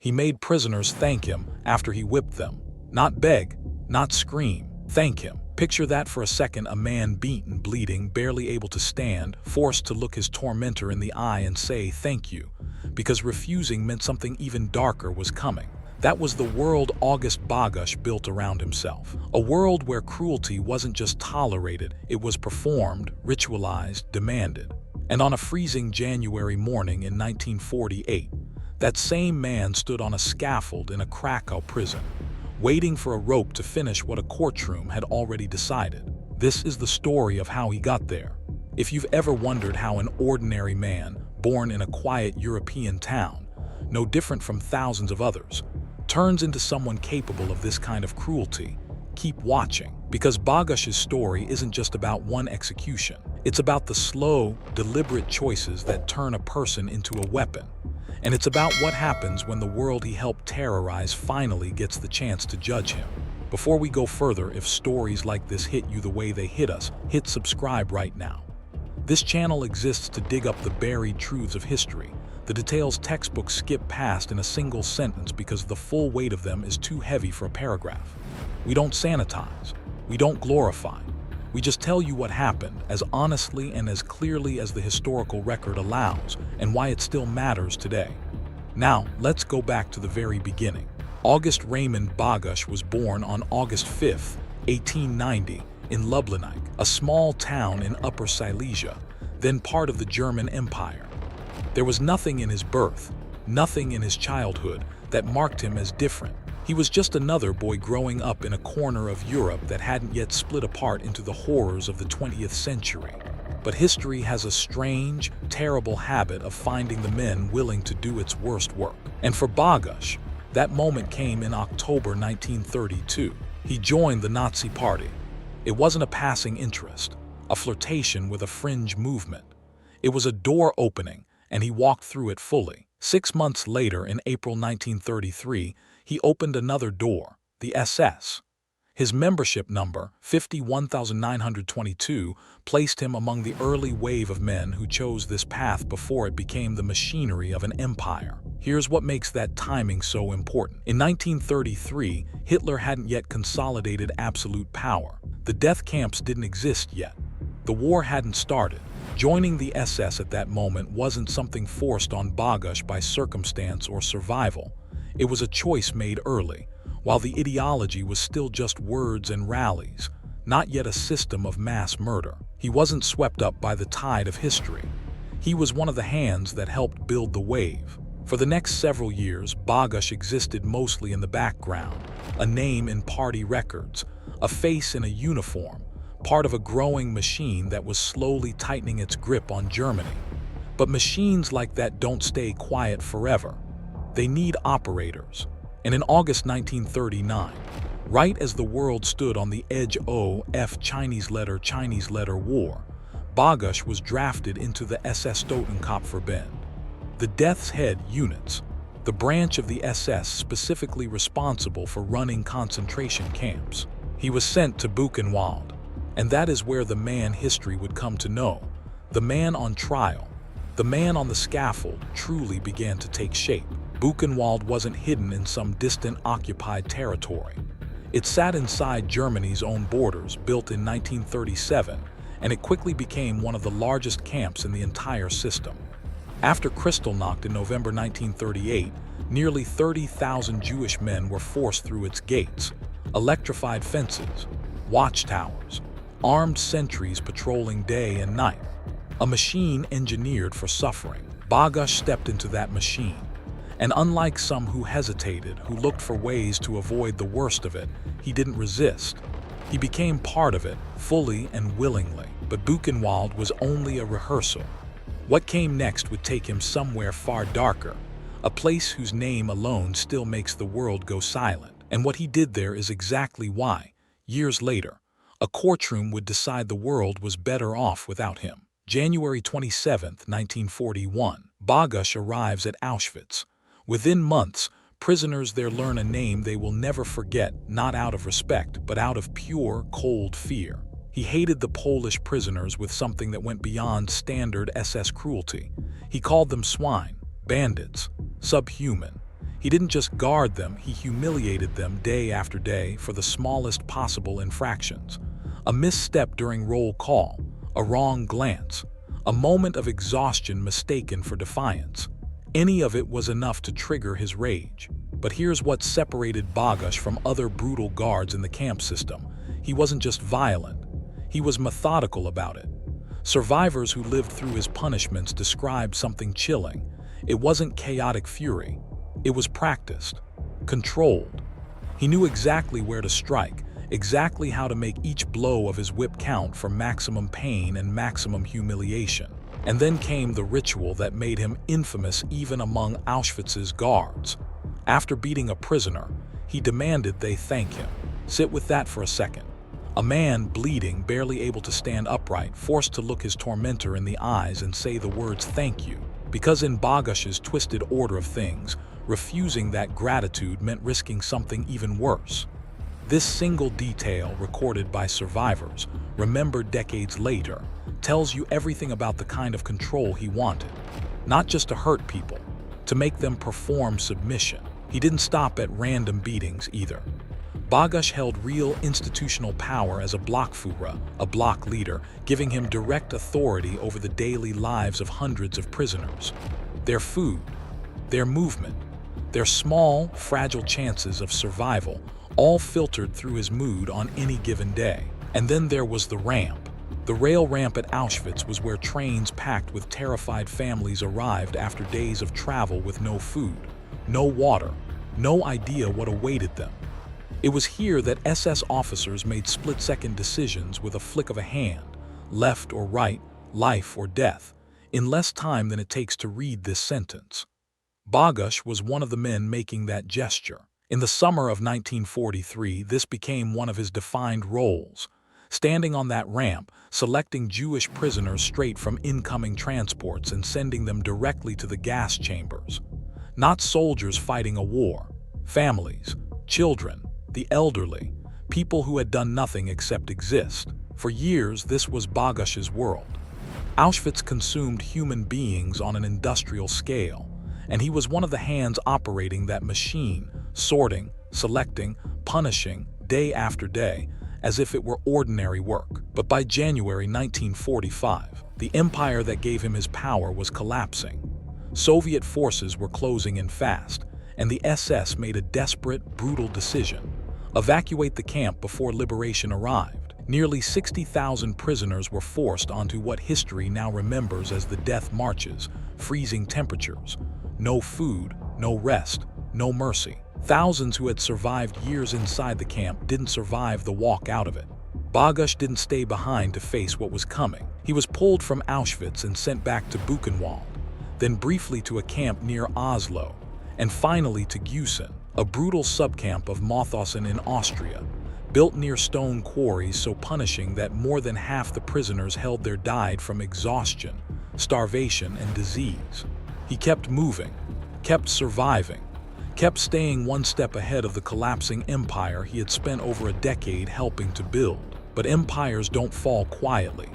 He made prisoners thank him after he whipped them. Not beg, not scream, thank him. Picture that for a second, a man beaten, bleeding, barely able to stand, forced to look his tormentor in the eye and say thank you, because refusing meant something even darker was coming. That was the world August Bogusch built around himself. A world where cruelty wasn't just tolerated, it was performed, ritualized, demanded. And on a freezing January morning in 1948, that same man stood on a scaffold in a Krakow prison, waiting for a rope to finish what a courtroom had already decided. This is the story of how he got there. If you've ever wondered how an ordinary man, born in a quiet European town, no different from thousands of others, turns into someone capable of this kind of cruelty, keep watching, because Bogusch's story isn't just about one execution. It's about the slow, deliberate choices that turn a person into a weapon. And it's about what happens when the world he helped terrorize finally gets the chance to judge him. Before we go further, if stories like this hit you the way they hit us, hit subscribe right now. This channel exists to dig up the buried truths of history, the details textbooks skip past in a single sentence because the full weight of them is too heavy for a paragraph. We don't sanitize, we don't glorify. We just tell you what happened as honestly and as clearly as the historical record allows, and why it still matters today. Now, let's go back to the very beginning. August Raymond Bogusch was born on August 5, 1890, in Lubliniec, a small town in Upper Silesia, then part of the German Empire. There was nothing in his birth, nothing in his childhood, that marked him as different. He was just another boy growing up in a corner of Europe that hadn't yet split apart into the horrors of the 20th century. But history has a strange, terrible habit of finding the men willing to do its worst work. And for Bogusch, that moment came in October 1932. He joined the Nazi Party. It wasn't a passing interest, a flirtation with a fringe movement. It was a door opening, and he walked through it fully. 6 months later, in April 1933, he opened another door, the SS. His membership number, 51,922, placed him among the early wave of men who chose this path before it became the machinery of an empire. Here's what makes that timing so important. In 1933, Hitler hadn't yet consolidated absolute power. The death camps didn't exist yet. The war hadn't started. Joining the SS at that moment wasn't something forced on Bogusch by circumstance or survival. It was a choice made early, while the ideology was still just words and rallies, not yet a system of mass murder. He wasn't swept up by the tide of history. He was one of the hands that helped build the wave. For the next several years, Bogusch existed mostly in the background, a name in party records, a face in a uniform, part of a growing machine that was slowly tightening its grip on Germany. But machines like that don't stay quiet forever. They need operators. And in August 1939, right as the world stood on the edge of Chinese letter war, Bogusch was drafted into the SS Totenkopfverband, the Death's Head units, the branch of the SS specifically responsible for running concentration camps. He was sent to Buchenwald, and that is where the man history would come to know, the man on trial, the man on the scaffold, truly began to take shape. Buchenwald wasn't hidden in some distant occupied territory. It sat inside Germany's own borders, built in 1937, and it quickly became one of the largest camps in the entire system. After Kristallnacht in November 1938, nearly 30,000 Jewish men were forced through its gates. Electrified fences, watchtowers, armed sentries patrolling day and night. A machine engineered for suffering. Bogusch stepped into that machine. And unlike some who hesitated, who looked for ways to avoid the worst of it, he didn't resist. He became part of it, fully and willingly. But Buchenwald was only a rehearsal. What came next would take him somewhere far darker, a place whose name alone still makes the world go silent. And what he did there is exactly why, years later, a courtroom would decide the world was better off without him. January 27, 1941, Bogusch arrives at Auschwitz. Within months, prisoners there learn a name they will never forget, not out of respect, but out of pure, cold fear. He hated the Polish prisoners with something that went beyond standard SS cruelty. He called them swine, bandits, subhuman. He didn't just guard them, he humiliated them day after day for the smallest possible infractions. A misstep during roll call, a wrong glance, a moment of exhaustion mistaken for defiance. Any of it was enough to trigger his rage. But here's what separated Bogusch from other brutal guards in the camp system. He wasn't just violent, he was methodical about it. Survivors who lived through his punishments described something chilling. It wasn't chaotic fury. It was practiced, controlled. He knew exactly where to strike, exactly how to make each blow of his whip count for maximum pain and maximum humiliation. And then came the ritual that made him infamous even among Auschwitz's guards. After beating a prisoner, he demanded they thank him. Sit with that for a second. A man, bleeding, barely able to stand upright, forced to look his tormentor in the eyes and say the words "thank you." Because in Bogusch's twisted order of things, refusing that gratitude meant risking something even worse. This single detail, recorded by survivors, remembered decades later, tells you everything about the kind of control he wanted. Not just to hurt people, to make them perform submission. He didn't stop at random beatings either. Bogusch held real institutional power as a Blockführer, a block leader, giving him direct authority over the daily lives of hundreds of prisoners. Their food, their movement, their small, fragile chances of survival, all filtered through his mood on any given day. And then there was the ramp. The rail ramp at Auschwitz was where trains packed with terrified families arrived after days of travel with no food, no water, no idea what awaited them. It was here that SS officers made split-second decisions with a flick of a hand, left or right, life or death, in less time than it takes to read this sentence. Bogusch was one of the men making that gesture. In the summer of 1943, this became one of his defined roles, standing on that ramp, selecting Jewish prisoners straight from incoming transports and sending them directly to the gas chambers. Not soldiers fighting a war, families, children, the elderly, people who had done nothing except exist. For years, this was Bogusch's world. Auschwitz consumed human beings on an industrial scale, and he was one of the hands operating that machine, sorting, selecting, punishing, day after day, as if it were ordinary work. But by January 1945, the empire that gave him his power was collapsing. Soviet forces were closing in fast, and the SS made a desperate, brutal decision: evacuate the camp before liberation arrived. Nearly 60,000 prisoners were forced onto what history now remembers as the death marches, freezing temperatures, no food, no rest, no mercy. Thousands who had survived years inside the camp didn't survive the walk out of it. Bogusch didn't stay behind to face what was coming. He was pulled from Auschwitz and sent back to Buchenwald, then briefly to a camp near Oslo, and finally to Gusen, a brutal subcamp of Mauthausen in Austria, built near stone quarries so punishing that more than half the prisoners held there died from exhaustion, starvation, and disease. He kept moving, kept surviving, kept staying one step ahead of the collapsing empire he had spent over a decade helping to build. But empires don't fall quietly.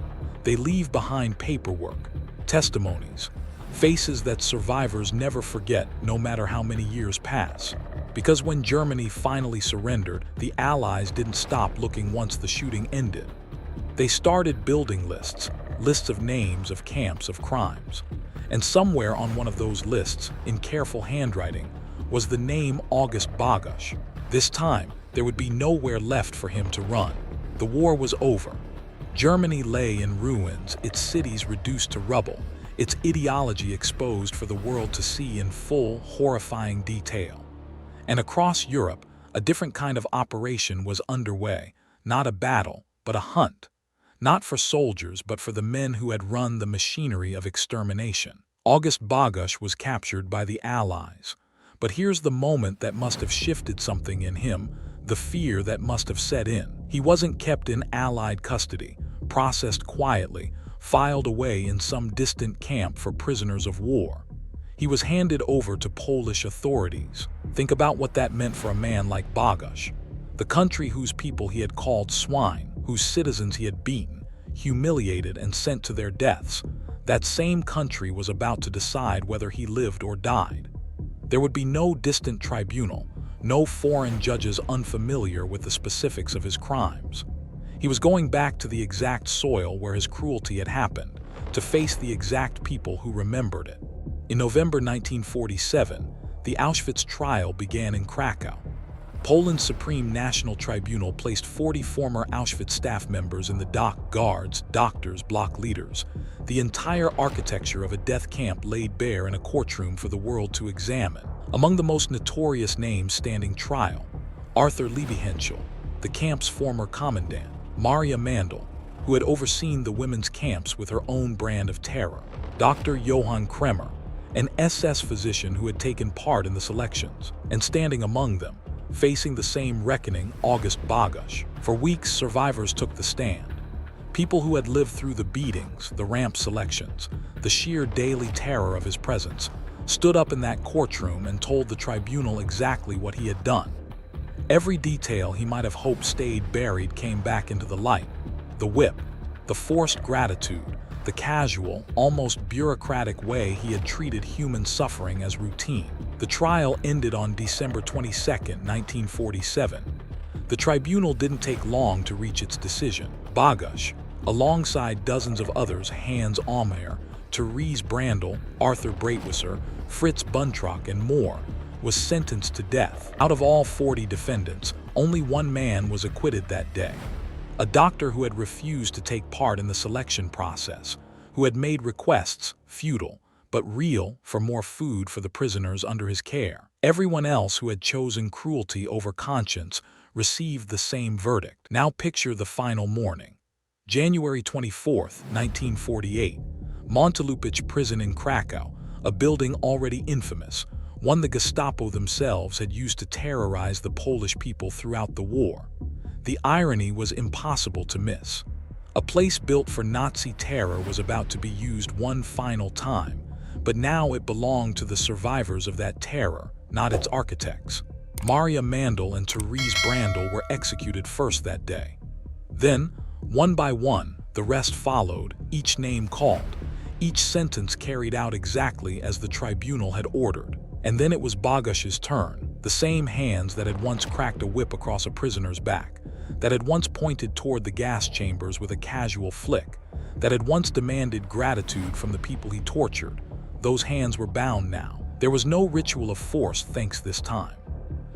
They leave behind paperwork, testimonies, faces that survivors never forget no matter how many years pass. Because when Germany finally surrendered, the Allies didn't stop looking once the shooting ended. They started building lists, lists of names, of camps, of crimes. And somewhere on one of those lists, in careful handwriting, was the name August Bogusch. This time, there would be nowhere left for him to run. The war was over. Germany lay in ruins, its cities reduced to rubble, its ideology exposed for the world to see in full, horrifying detail. And across Europe, a different kind of operation was underway, not a battle, but a hunt. Not for soldiers, but for the men who had run the machinery of extermination. August Bogusch was captured by the Allies. But here's the moment that must have shifted something in him, the fear that must have set in. He wasn't kept in Allied custody, processed quietly, filed away in some distant camp for prisoners of war. He was handed over to Polish authorities. Think about what that meant for a man like Bogusch, the country whose people he had called swine, whose citizens he had beaten, humiliated, and sent to their deaths. That same country was about to decide whether he lived or died. There would be no distant tribunal, no foreign judges unfamiliar with the specifics of his crimes. He was going back to the exact soil where his cruelty had happened, to face the exact people who remembered it. In November 1947, the Auschwitz trial began in Krakow. Poland's Supreme National Tribunal placed 40 former Auschwitz staff members in the dock, guards, doctors, block leaders. The entire architecture of a death camp laid bare in a courtroom for the world to examine. Among the most notorious names standing trial, Arthur Liebehenschel, the camp's former commandant, Maria Mandel, who had overseen the women's camps with her own brand of terror, Dr. Johann Kremer, an SS physician who had taken part in the selections, and standing among them, facing the same reckoning, August Bogusch. For weeks, survivors took the stand. People who had lived through the beatings, the ramp selections, the sheer daily terror of his presence, stood up in that courtroom and told the tribunal exactly what he had done. Every detail he might have hoped stayed buried came back into the light. The whip, the forced gratitude, the casual, almost bureaucratic way he had treated human suffering as routine. The trial ended on December 22, 1947. The tribunal didn't take long to reach its decision. Bogusch, alongside dozens of others, Hans Almayer, Therese Brandl, Arthur Breitwisser, Fritz Buntrock, and more, was sentenced to death. Out of all 40 defendants, only one man was acquitted that day. A doctor who had refused to take part in the selection process, who had made requests, futile but real, for more food for the prisoners under his care. Everyone else who had chosen cruelty over conscience received the same verdict. Now picture the final morning. January 24, 1948, Montelupich prison in Krakow, a building already infamous, one the Gestapo themselves had used to terrorize the Polish people throughout the war. The irony was impossible to miss. A place built for Nazi terror was about to be used one final time, but now it belonged to the survivors of that terror, not its architects. Maria Mandel and Therese Brandl were executed first that day. Then, one by one, the rest followed, each name called, each sentence carried out exactly as the tribunal had ordered. And then it was Bogusch's turn, the same hands that had once cracked a whip across a prisoner's back, that had once pointed toward the gas chambers with a casual flick, that had once demanded gratitude from the people he tortured. Those hands were bound now. There was no ritual of force thanks this time.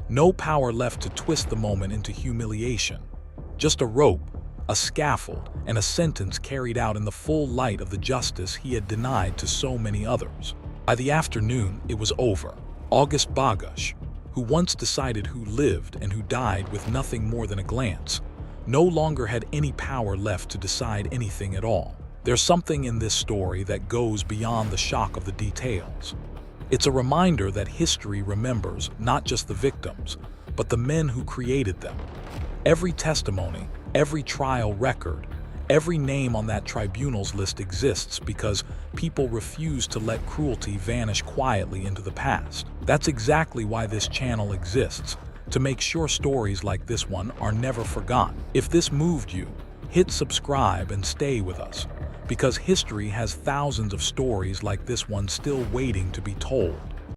No power left to twist the moment into humiliation. Just a rope, a scaffold, and a sentence carried out in the full light of the justice he had denied to so many others. By the afternoon, it was over. August Bogusch, who once decided who lived and who died with nothing more than a glance, no longer had any power left to decide anything at all. There's something in this story that goes beyond the shock of the details. It's a reminder that history remembers not just the victims, but the men who created them. Every testimony, every trial record, every name on that tribunal's list exists because people refuse to let cruelty vanish quietly into the past. That's exactly why this channel exists, to make sure stories like this one are never forgotten. If this moved you, hit subscribe and stay with us, because history has thousands of stories like this one still waiting to be told.